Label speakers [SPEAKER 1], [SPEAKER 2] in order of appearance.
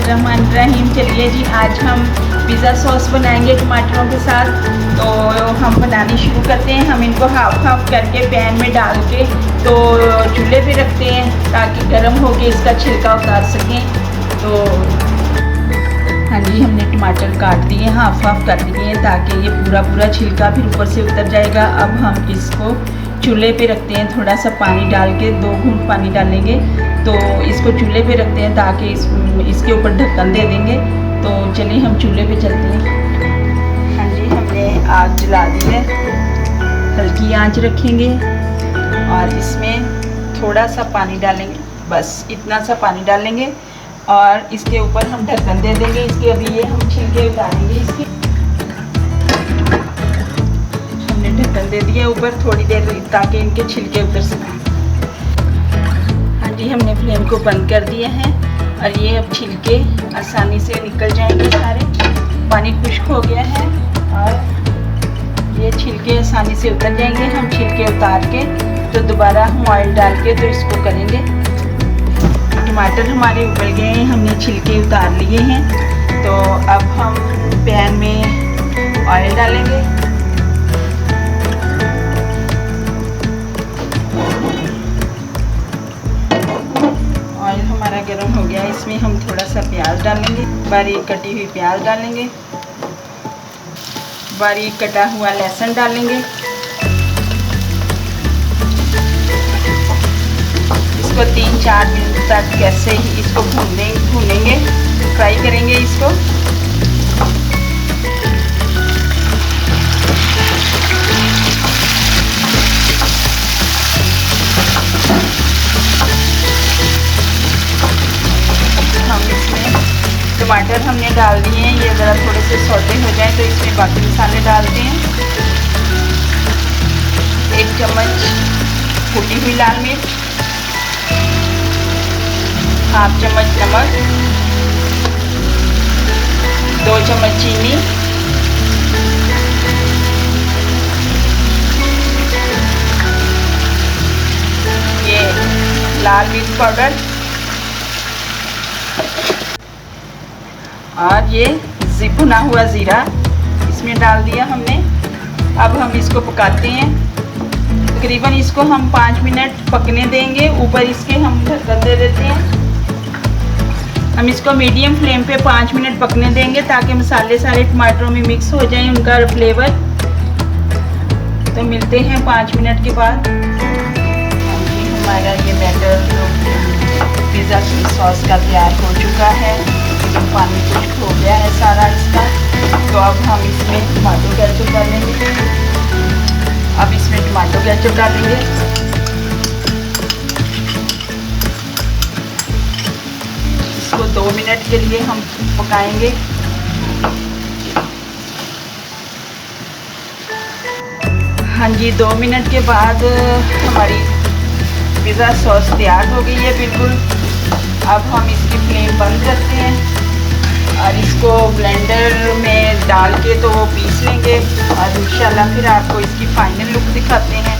[SPEAKER 1] बिस्मिल्लाहिर्रहमानिर्रहीम। चलिए जी, आज हम पिज़्ज़ा सॉस बनाएंगे टमाटरों के साथ। तो हम बनानी शुरू करते हैं। हम इनको हाफ करके पैन में डाल के तो चूल्हे पे रखते हैं ताकि गर्म होके इसका छिलका उतार सकें। तो हाँ जी, हमने टमाटर काट दिए, हाफ कर दिए हैं ताकि ये पूरा छिलका फिर ऊपर से उतर जाएगा। अब हम इसको चूल्हे पे रखते हैं, थोड़ा सा पानी डाल के 2 घूंट पानी डालेंगे। तो इसको चूल्हे पे रखते हैं ताकि इसके ऊपर ढक्कन दे देंगे। तो चलिए हम चूल्हे पे चलते हैं। हाँ जी, हमने आग जला दी है, हल्की आंच रखेंगे और इसमें थोड़ा सा पानी डालेंगे, बस इतना सा पानी डालेंगे और इसके ऊपर हम ढक्कन दे देंगे। इसके अभी ये हम छिलके उतारेंगे इसके। हमने ढक्कन दे दिया ऊपर थोड़ी देर ताकि इनके छिलके उतर सकें। हाँ जी, हमने फ्लेम को बंद कर दिया है और ये अब छिलके आसानी से निकल जाएंगे सारे। पानी खुश्क हो गया है और ये छिलके आसानी से उतर जाएंगे। हम छिलके उतार के तो दोबारा हम ऑयल डाल के तो इसको करेंगे। टमाटर हमारे उबल गए हैं, हमने छिलके उतार लिए हैं। तो अब हम पैन में ऑयल डालेंगे। ऑयल हमारा गर्म हो गया, इसमें हम थोड़ा सा प्याज डालेंगे, बारीक कटी हुई प्याज डालेंगे, बारीक कटा हुआ लहसुन डालेंगे। इसको 3-4 मिनट तक कैसे ही इसको भूनेंगे, फ्राई करेंगे इसको। हम इसमें टमाटर हमने डाल दिए हैं, ये ज़रा थोड़े से सौटे हो जाए तो इसमें बाकी मसाले डालते हैं। 1 चम्मच कुटी हुई लाल मिर्च, हाफ चम्मच नमक, 2 चम्मच चीनी, ये लाल मिर्च पाउडर और ये भुना हुआ ज़ीरा इसमें डाल दिया हमने। अब हम इसको पकाते हैं, तकरीबन इसको हम 5 मिनट पकने देंगे। ऊपर इसके हम ढक्कन दे देते हैं। हम इसको मीडियम फ्लेम पे 5 मिनट पकने देंगे ताकि मसाले सारे टमाटरों में मिक्स हो जाएं, उनका फ्लेवर। तो मिलते हैं 5 मिनट के बाद। हमारा ये बैटर पिज़्ज़ा सॉस का तैयार हो चुका है। पानी खुश्क हो गया है सारा इसका। तो अब हम इसमें टमाटो केचप डालेंगे। अब इसमें टमाटो केचप डालेंगे। इसको 2 मिनट के लिए हम पकाएंगे। हाँ जी, 2 मिनट के बाद हमारी पिज़्ज़ा सॉस तैयार हो गई है बिल्कुल। अब हम इसकी फ्लेम बंद करते हैं और इसको ब्लेंडर में डाल के तो वो पीस लेंगे और इंशाल्लाह फिर आपको इसकी फाइनल लुक दिखाते हैं।